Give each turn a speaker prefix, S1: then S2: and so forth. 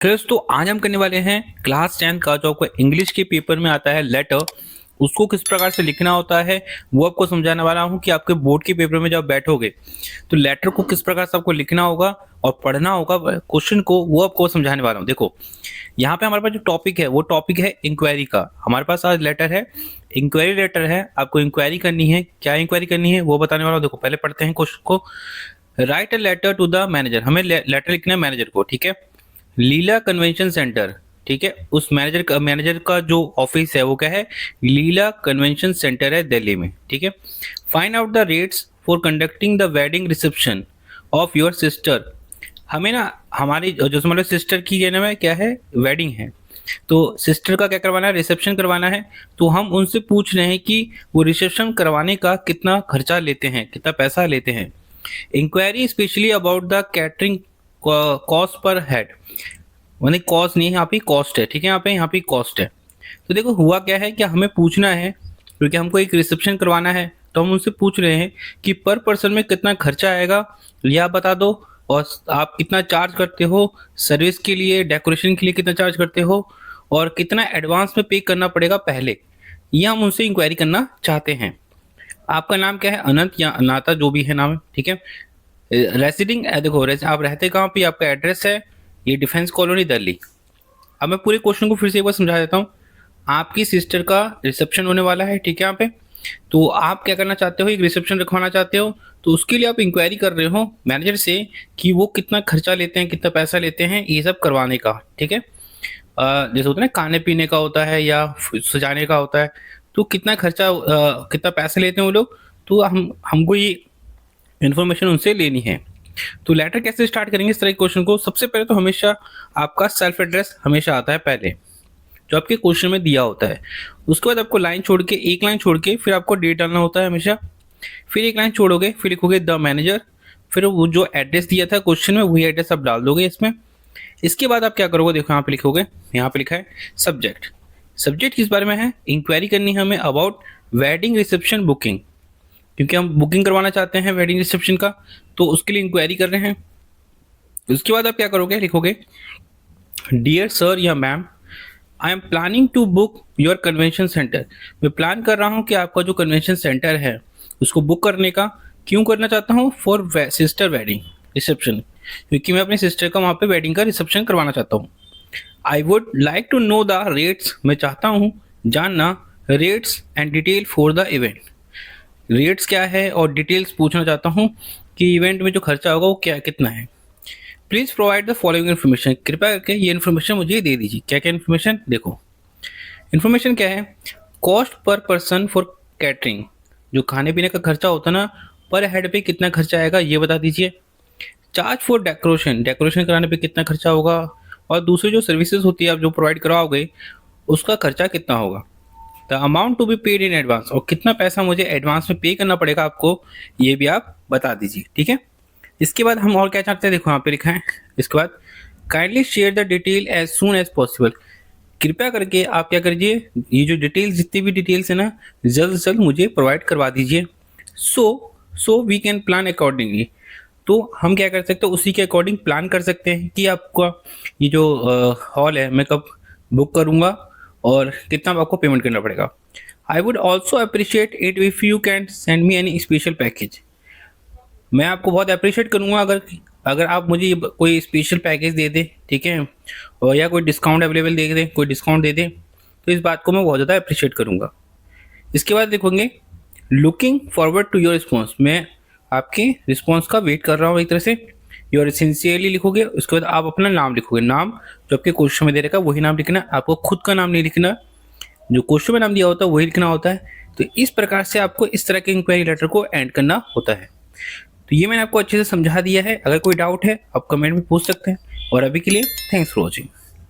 S1: दोस्तों आज हम करने वाले हैं क्लास 10 का जो आपको इंग्लिश के पेपर में आता है लेटर, उसको किस प्रकार से लिखना होता है वो आपको समझाने वाला हूं कि आपके बोर्ड के पेपर में जब बैठोगे तो लेटर को किस प्रकार से आपको लिखना होगा और पढ़ना होगा क्वेश्चन को, वो आपको समझाने वाला हूं। देखो यहाँ पे हमारे पास जो टॉपिक है वो टॉपिक है इंक्वायरी का। हमारे पास आज लेटर है, इंक्वायरी लेटर है। आपको इंक्वायरी करनी है, क्या इंक्वायरी करनी है वो बताने वाला हूँ। देखो पहले पढ़ते हैं क्वेश्चन को। Write a letter to the manager, हमें लेटर लिखना है मैनेजर को, ठीक है। लीला कन्वेंशन सेंटर, ठीक है। उस मैनेजर का जो ऑफिस है वो क्या है, लीला कन्वेंशन सेंटर है दिल्ली में, ठीक है। Find out the rates for conducting the wedding reception of your sister. हमें ना हमारी जो मतलब सिस्टर की क्या नाम है, क्या है, वेडिंग है, तो सिस्टर का क्या करवाना है, रिसेप्शन करवाना है। तो हम उनसे पूछ रहे हैं कि वो रिसेप्शन करवाने का कितना खर्चा लेते हैं, कितना पैसा लेते हैं। Inquiry specially about the catering cost per head, यानी कॉस्ट नहीं है, यहाँ पे कॉस्ट है, ठीक है। यहाँ पे कॉस्ट है। तो देखो हुआ क्या है, क्या हमें पूछना है, क्योंकि हमको एक रिसेप्शन करवाना है तो हम उनसे पूछ रहे हैं कि पर पर्सन में कितना खर्चा आएगा ये आप बता दो, और आप कितना चार्ज करते हो सर्विस के लिए, डेकोरेशन के लिए कितना चार्ज करते हो, और कितना एडवांस में पे करना पड़ेगा पहले, ये हम उनसे इंक्वायरी करना चाहते हैं। आपका नाम क्या है, अनंत या अनाता, जो भी है नाम है, ठीक है। रेसिडिंग, देखो आप रहते कहाँ पे, आपका एड्रेस है ये डिफेंस कॉलोनी दिल्ली। अब मैं पूरे क्वेश्चन को फिर से एक बार समझा देता हूँ। आपकी सिस्टर का रिसेप्शन होने वाला है, ठीक है। यहाँ पे तो आप क्या करना चाहते हो, एक रिसेप्शन रखवाना चाहते हो, तो उसके लिए आप इंक्वायरी कर रहे हो मैनेजर से कि वो कितना खर्चा लेते हैं, कितना पैसा लेते हैं ये सब करवाने का, ठीक है। जैसे होता है ना, खाने पीने का होता है या सजाने का होता है, तो कितना खर्चा कितना पैसा लेते हैं वो लोग, तो हमको ये इन्फॉर्मेशन उनसे लेनी है। तो लेटर कैसे स्टार्ट करेंगे इस तरह के क्वेश्चन को। सबसे पहले तो हमेशा आपका सेल्फ एड्रेस हमेशा आता है पहले, जो आपके क्वेश्चन में दिया होता है। उसके बाद आपको लाइन छोड़ के, एक लाइन छोड़ के फिर आपको डेट डालना होता है हमेशा। फिर एक लाइन छोड़ोगे, फिर लिखोगे द मैनेजर, फिर वो जो एड्रेस दिया था क्वेश्चन में वही एड्रेस आप डाल दोगे इसमें। इसके बाद आप क्या करोगे, देखो यहाँ पे लिखोगे, यहाँ पे लिखा है सब्जेक्ट। सब्जेक्ट किस बारे में है, इंक्वायरी करनी है हमें अबाउट वेडिंग रिसेप्शन बुकिंग, क्योंकि हम बुकिंग करवाना चाहते हैं वेडिंग रिसेप्शन का, तो उसके लिए इंक्वायरी कर रहे हैं। उसके बाद आप क्या करोगे, लिखोगे डियर सर या ma'am, I am planning to book your convention centre. मैं प्लान कर रहा हूँ कि आपका जो कन्वेंशन सेंटर है उसको बुक करने का। क्यों करना चाहता हूँ, फॉर सिस्टर वेडिंग रिसेप्शन, क्योंकि मैं अपने सिस्टर का वहाँ पे वेडिंग का रिसेप्शन करवाना चाहता हूँ। I would like to know the rates, मैं चाहता हूँ जानना rates and detail for the event. Rates क्या है और डिटेल्स पूछना चाहता हूँ कि इवेंट में जो खर्चा होगा वो क्या कितना है। Please provide the following information, कृपया करके ये इन्फॉर्मेशन मुझे दे दीजिए। क्या क्या इन्फॉर्मेशन, देखो इन्फॉर्मेशन क्या है, cost per person for catering, जो खाने पीने का खर्चा होता है ना, पर हेड पे कितना खर्चा आएगा ये बता दीजिए। चार्ज फॉर डेकोरेशन, डेकोरेशन कराने पे कितना खर्चा होगा, और दूसरी जो सर्विसेज होती है आप जो प्रोवाइड कराओगे उसका खर्चा कितना होगा। The amount to be paid in advance, और कितना पैसा मुझे एडवांस में पे करना पड़ेगा आपको, ये भी आप बता दीजिए, ठीक है। इसके बाद हम और क्या चाहते हैं, देखो यहाँ पे लिखा है, इसके बाद kindly share the detail as soon as possible, कृपया करके आप क्या करिए, ये जो डिटेल्स जितनी भी डिटेल्स है ना जल्द से जल्द मुझे प्रोवाइड करवा दीजिए। So we can plan accordingly, तो हम क्या कर सकते हैं उसी के अकॉर्डिंग प्लान कर सकते हैं कि आपका ये जो हॉल है मैं कब बुक करूँगा और कितना आपको पेमेंट करना पड़ेगा। I would also appreciate it if you can send me any special package, मैं आपको बहुत अप्रिशिएट करूँगा अगर अगर आप मुझे कोई स्पेशल पैकेज दे दें, ठीक है, और या कोई डिस्काउंट अवेलेबल दे दें, कोई डिस्काउंट दे दें, तो इस बात को मैं बहुत ज़्यादा अप्रिशिएट करूँगा। इसके बाद लिखेंगे looking forward to your response, मैं आपके रिस्पॉन्स का वेट कर रहा हूँ एक तरह से। योर सिंसियरली लिखोगे, उसके बाद आप अपना नाम लिखोगे, नाम जो आपके क्वेश्चन में दे रखा है वही नाम लिखना, आपको खुद का नाम नहीं लिखना, जो क्वेश्चन में नाम दिया होता है वही लिखना होता है। तो इस प्रकार से आपको इस तरह के इंक्वायरी लेटर को एंड करना होता है। तो ये मैंने आपको अच्छे से समझा दिया है, अगर कोई डाउट है आप कमेंट में पूछ सकते हैं, और अभी के लिए थैंक्स फॉर वॉचिंग।